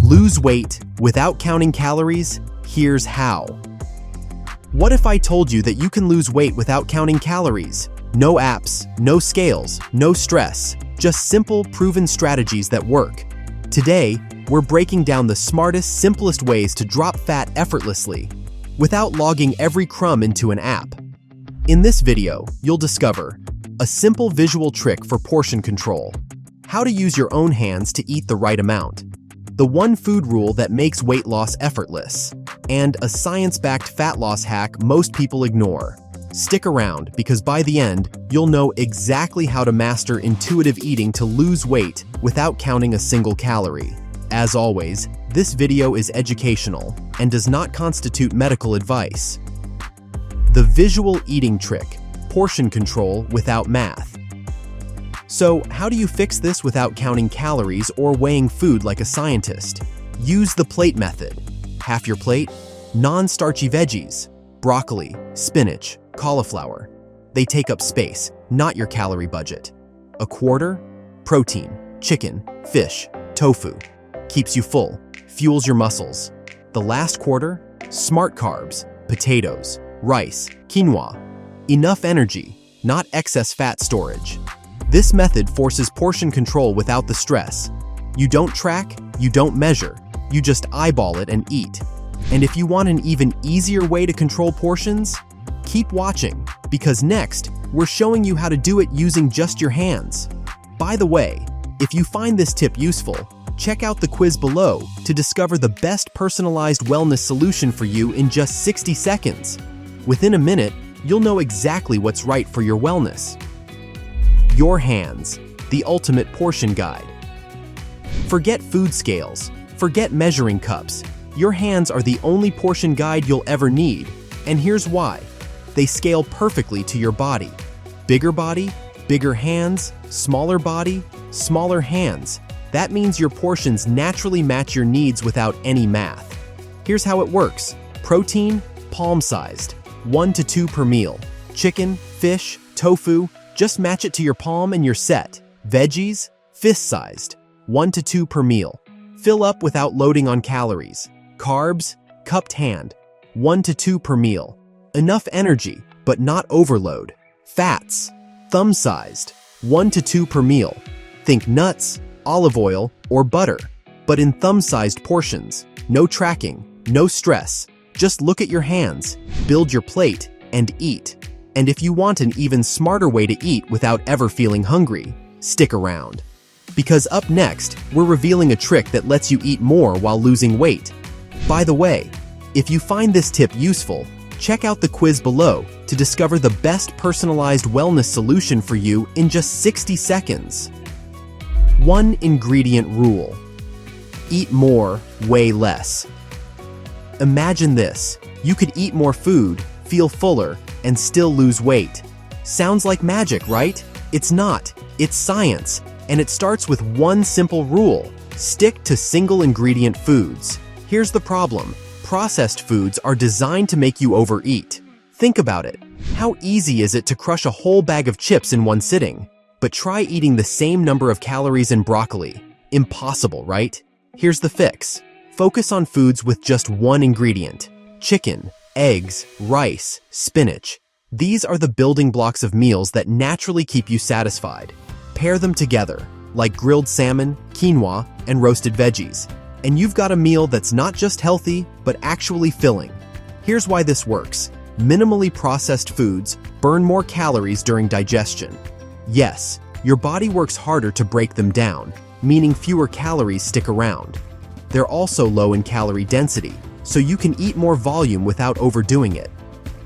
Lose weight without counting calories? Here's how. What if I told you that you can lose weight without counting calories? No apps, no scales, no stress, just simple, proven strategies that work. Today, we're breaking down the smartest, simplest ways to drop fat effortlessly, without logging every crumb into an app. In this video, you'll discover a simple visual trick for portion control, how to use your own hands to eat the right amount, the one food rule that makes weight loss effortless, and a science-backed fat loss hack most people ignore. Stick around, because by the end, you'll know exactly how to master intuitive eating to lose weight without counting a single calorie. As always, this video is educational and does not constitute medical advice. The visual eating trick: portion control without math. So, how do you fix this without counting calories or weighing food like a scientist? Use the plate method. Half your plate, non-starchy veggies, broccoli, spinach, cauliflower. They take up space, not your calorie budget. A quarter, protein, chicken, fish, tofu. Keeps you full, fuels your muscles. The last quarter, smart carbs, potatoes, rice, quinoa. Enough energy, not excess fat storage. This method forces portion control without the stress. You don't track, you don't measure, you just eyeball it and eat. And if you want an even easier way to control portions, keep watching, because next, we're showing you how to do it using just your hands. By the way, if you find this tip useful, check out the quiz below to discover the best personalized wellness solution for you in just 60 seconds. Within a minute, you'll know exactly what's right for your wellness. Your hands, the ultimate portion guide. Forget food scales, forget measuring cups. Your hands are the only portion guide you'll ever need, and here's why. They scale perfectly to your body. Bigger body, bigger hands, smaller body, smaller hands. That means your portions naturally match your needs without any math. Here's how it works. Protein, palm-sized, 1 to 2 per meal. Chicken, fish, tofu, just match it to your palm and you're set. Veggies, fist-sized, 1 to 2 per meal. Fill up without loading on calories. Carbs, cupped hand, 1 to 2 per meal. Enough energy, but not overload. Fats, thumb-sized, 1 to 2 per meal. Think nuts, olive oil, or butter, but in thumb-sized portions. No tracking, no stress. Just look at your hands, build your plate, and eat. And if you want an even smarter way to eat without ever feeling hungry, stick around. Because up next, we're revealing a trick that lets you eat more while losing weight. By the way, if you find this tip useful, check out the quiz below to discover the best personalized wellness solution for you in just 60 seconds. 1 ingredient rule. Eat more, weigh less. Imagine this. You could eat more food, feel fuller, and still lose weight. Sounds like magic, right? It's not. It's science. And it starts with one simple rule. Stick to single ingredient foods. Here's the problem. Processed foods are designed to make you overeat. Think about it. How easy is it to crush a whole bag of chips in one sitting? But try eating the same number of calories in broccoli. Impossible, right? Here's the fix. Focus on foods with just one ingredient. Chicken, eggs, rice, spinach. These are the building blocks of meals that naturally keep you satisfied. Pair them together, like grilled salmon, quinoa, and roasted veggies. And you've got a meal that's not just healthy, but actually filling. Here's why this works. Minimally processed foods burn more calories during digestion. Yes, your body works harder to break them down, meaning fewer calories stick around. They're also low in calorie density, so you can eat more volume without overdoing it.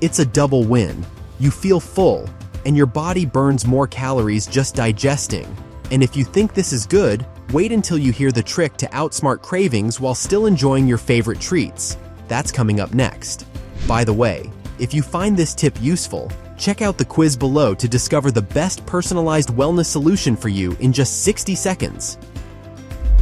It's a double win. You feel full, and your body burns more calories just digesting. And if you think this is good, wait until you hear the trick to outsmart cravings while still enjoying your favorite treats. That's coming up next. By the way, if you find this tip useful, check out the quiz below to discover the best personalized wellness solution for you in just 60 seconds.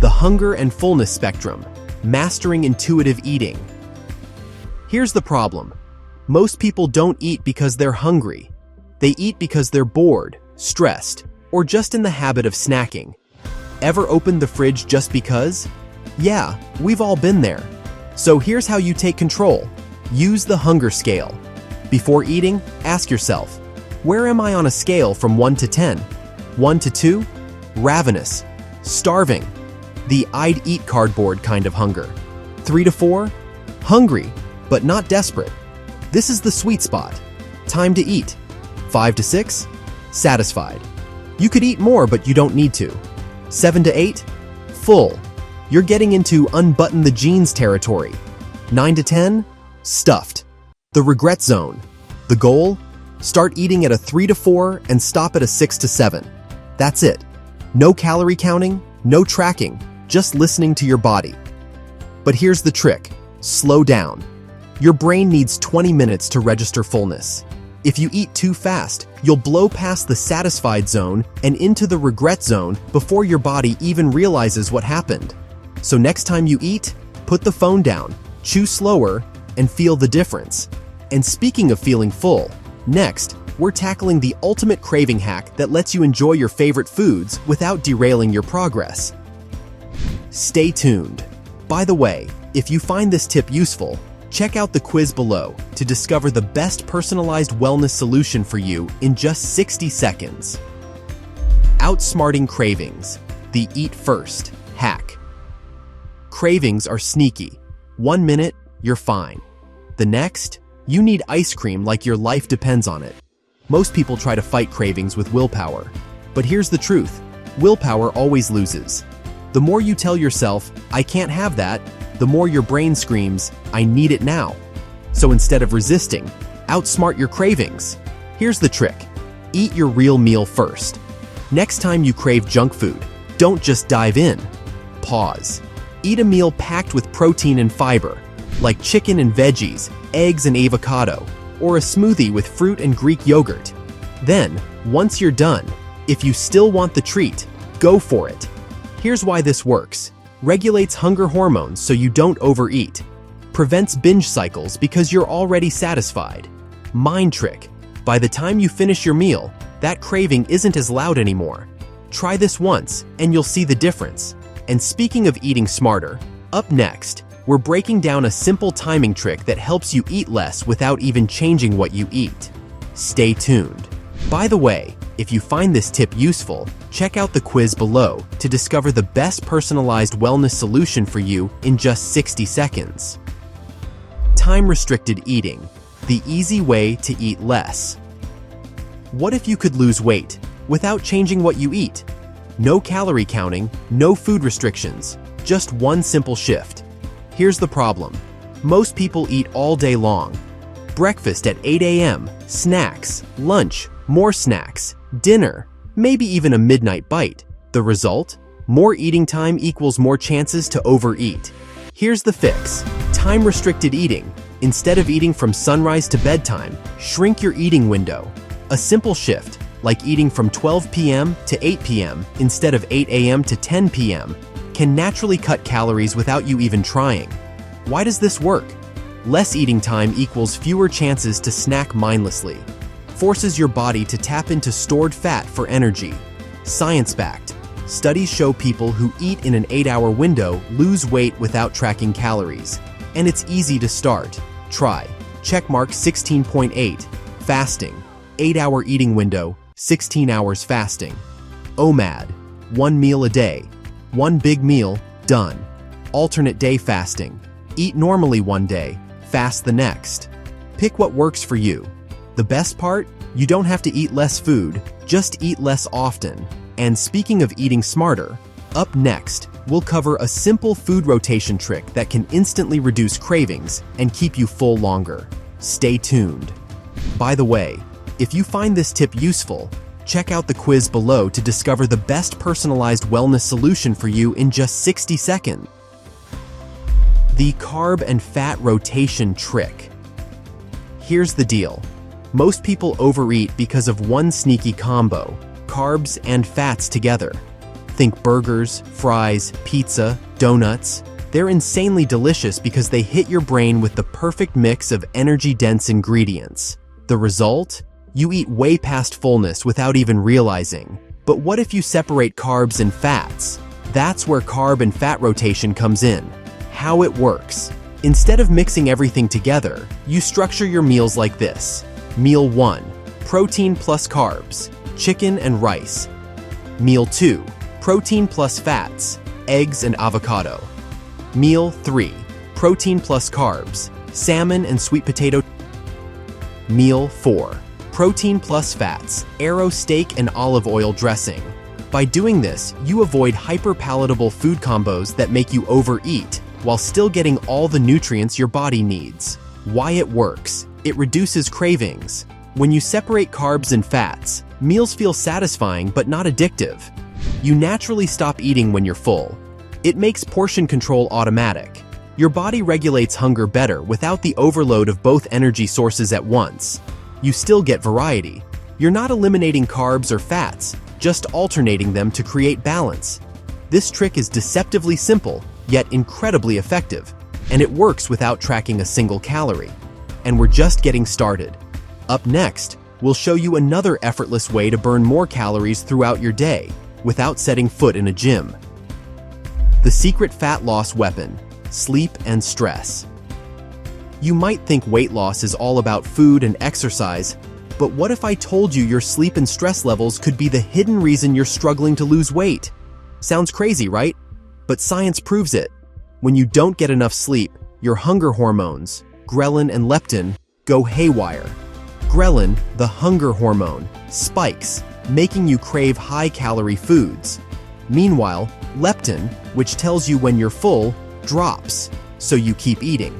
The hunger and fullness spectrum. Mastering intuitive eating. Here's the problem. Most people don't eat because they're hungry. They eat because they're bored, stressed, or just in the habit of snacking. Ever opened the fridge just because? Yeah, we've all been there. So here's how you take control. Use the hunger scale. Before eating, ask yourself, where am I on a scale from 1 to 10? 1 to 2? Ravenous. Starving. The I'd eat cardboard kind of hunger. 3 to 4? Hungry, but not desperate. This is the sweet spot. Time to eat. 5 to 6? Satisfied. You could eat more, but you don't need to. 7 to 8? Full. You're getting into unbutton the jeans territory. 9 to 10? Stuffed. The regret zone. The goal? Start eating at a 3 to 4 and stop at a 6 to 7. That's it. No calorie counting, no tracking, just listening to your body. But here's the trick. Slow down. Your brain needs 20 minutes to register fullness. If you eat too fast, you'll blow past the satisfied zone and into the regret zone before your body even realizes what happened. So next time you eat, put the phone down, chew slower, and feel the difference. And speaking of feeling full, next, we're tackling the ultimate craving hack that lets you enjoy your favorite foods without derailing your progress. Stay tuned. By the way, if you find this tip useful, check out the quiz below to discover the best personalized wellness solution for you in just 60 seconds. Outsmarting cravings, the eat first hack. Cravings are sneaky. 1 minute, you're fine. The next, you need ice cream like your life depends on it. Most people try to fight cravings with willpower. But here's the truth, willpower always loses. The more you tell yourself, I can't have that, the more your brain screams, I need it now. So instead of resisting, outsmart your cravings. Here's the trick. Eat your real meal first. Next time you crave junk food, don't just dive in. Pause. Eat a meal packed with protein and fiber, like chicken and veggies, eggs and avocado, or a smoothie with fruit and Greek yogurt. Then, once you're done, if you still want the treat, go for it. Here's why this works. Regulates hunger hormones so you don't overeat. Prevents binge cycles because you're already satisfied. Mind trick. By the time you finish your meal, that craving isn't as loud anymore. Try this once, and you'll see the difference. And speaking of eating smarter, up next, we're breaking down a simple timing trick that helps you eat less without even changing what you eat. Stay tuned. By the way, if you find this tip useful, check out the quiz below to discover the best personalized wellness solution for you in just 60 seconds. Time-restricted eating, the easy way to eat less. What if you could lose weight without changing what you eat? No calorie counting, no food restrictions, just one simple shift. Here's the problem. Most people eat all day long. Breakfast at 8 a.m., snacks, lunch, more snacks, dinner, maybe even a midnight bite. The result? More eating time equals more chances to overeat. Here's the fix. Time-restricted eating. Instead of eating from sunrise to bedtime, shrink your eating window. A simple shift, like eating from 12 p.m. to 8 p.m. instead of 8 a.m. to 10 p.m., can naturally cut calories without you even trying. Why does this work? Less eating time equals fewer chances to snack mindlessly. Forces your body to tap into stored fat for energy. Science-backed. Studies show people who eat in an 8-hour window lose weight without tracking calories. And it's easy to start. Try. Checkmark 16.8. Fasting. 8-hour eating window, 16 hours fasting. OMAD. 1 meal a day. 1 big meal, done. Alternate day fasting. Eat normally one day, fast the next. Pick what works for you. The best part? You don't have to eat less food, just eat less often. And speaking of eating smarter, up next, we'll cover a simple food rotation trick that can instantly reduce cravings and keep you full longer. Stay tuned. By the way, if you find this tip useful, check out the quiz below to discover the best personalized wellness solution for you in just 60 seconds. The carb and fat rotation trick. Here's the deal. Most people overeat because of one sneaky combo, carbs and fats together. Think burgers, fries, pizza, donuts. They're insanely delicious because they hit your brain with the perfect mix of energy-dense ingredients. The result? You eat way past fullness without even realizing. But what if you separate carbs and fats? That's where carb and fat rotation comes in. How it works. Instead of mixing everything together, you structure your meals like this. Meal 1, protein plus carbs, chicken and rice. Meal 2, protein plus fats, eggs and avocado. Meal 3, protein plus carbs, salmon and sweet potato. Meal 4, protein plus fats, arrow steak and olive oil dressing. By doing this, you avoid hyper-palatable food combos that make you overeat while still getting all the nutrients your body needs. Why it works. It reduces cravings. When you separate carbs and fats, meals feel satisfying but not addictive. You naturally stop eating when you're full. It makes portion control automatic. Your body regulates hunger better without the overload of both energy sources at once. You still get variety. You're not eliminating carbs or fats, just alternating them to create balance. This trick is deceptively simple, yet incredibly effective, and it works without tracking a single calorie. And we're just getting started. Up next, we'll show you another effortless way to burn more calories throughout your day without setting foot in a gym. The secret fat loss weapon: sleep and stress. You might think weight loss is all about food and exercise, but what if I told you your sleep and stress levels could be the hidden reason you're struggling to lose weight? Sounds crazy, right? But science proves it. When you don't get enough sleep, your hunger hormones, ghrelin and leptin, go haywire. Ghrelin, the hunger hormone, spikes, making you crave high-calorie foods. Meanwhile, leptin, which tells you when you're full, drops, so you keep eating.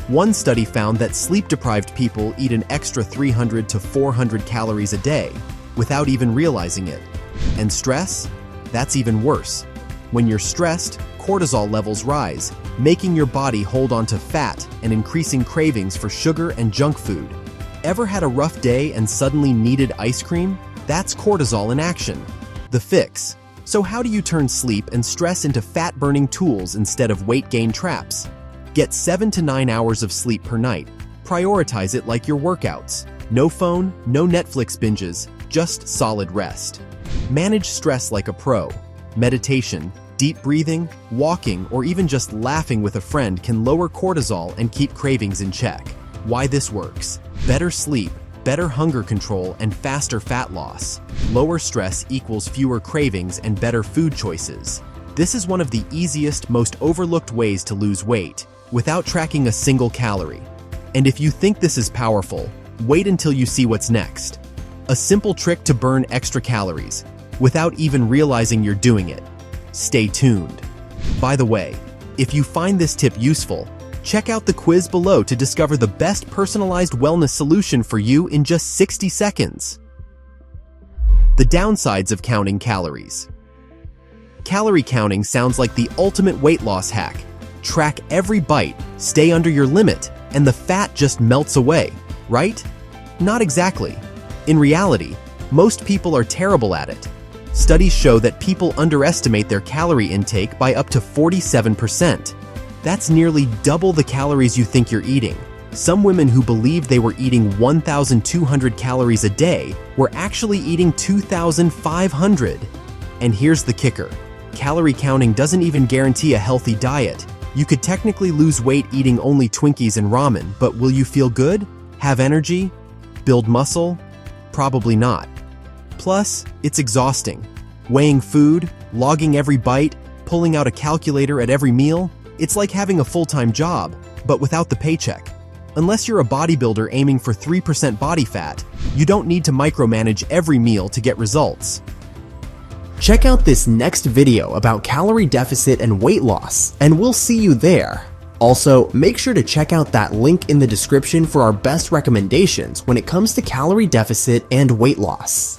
One study found that sleep-deprived people eat an extra 300 to 400 calories a day without even realizing it. And stress? That's even worse. When you're stressed, cortisol levels rise, making your body hold on to fat and increasing cravings for sugar and junk food. Ever had a rough day and suddenly needed ice cream? That's cortisol in action. The fix. So how do you turn sleep and stress into fat-burning tools instead of weight gain traps? Get 7 to 9 hours of sleep per night. Prioritize it like your workouts. No phone, no Netflix binges, just solid rest. Manage stress like a pro. Meditation, deep breathing, walking, or even just laughing with a friend can lower cortisol and keep cravings in check. Why this works: better sleep, better hunger control, and faster fat loss. Lower stress equals fewer cravings and better food choices. This is one of the easiest, most overlooked ways to lose weight, without tracking a single calorie. And if you think this is powerful, wait until you see what's next. A simple trick to burn extra calories, without even realizing you're doing it. Stay tuned. By the way, if you find this tip useful, check out the quiz below to discover the best personalized wellness solution for you in just 60 seconds. The downsides of counting calories. Calorie counting sounds like the ultimate weight loss hack. Track every bite, stay under your limit, and the fat just melts away, right? Not exactly. In reality, most people are terrible at it. Studies show that people underestimate their calorie intake by up to 47%. That's nearly double the calories you think you're eating. Some women who believed they were eating 1,200 calories a day were actually eating 2,500. And here's the kicker. Calorie counting doesn't even guarantee a healthy diet. You could technically lose weight eating only Twinkies and ramen, but will you feel good? Have energy? Build muscle? Probably not. Plus, it's exhausting. Weighing food, logging every bite, pulling out a calculator at every meal, it's like having a full-time job, but without the paycheck. Unless you're a bodybuilder aiming for 3% body fat, you don't need to micromanage every meal to get results. Check out this next video about calorie deficit and weight loss, and we'll see you there. Also, make sure to check out that link in the description for our best recommendations when it comes to calorie deficit and weight loss.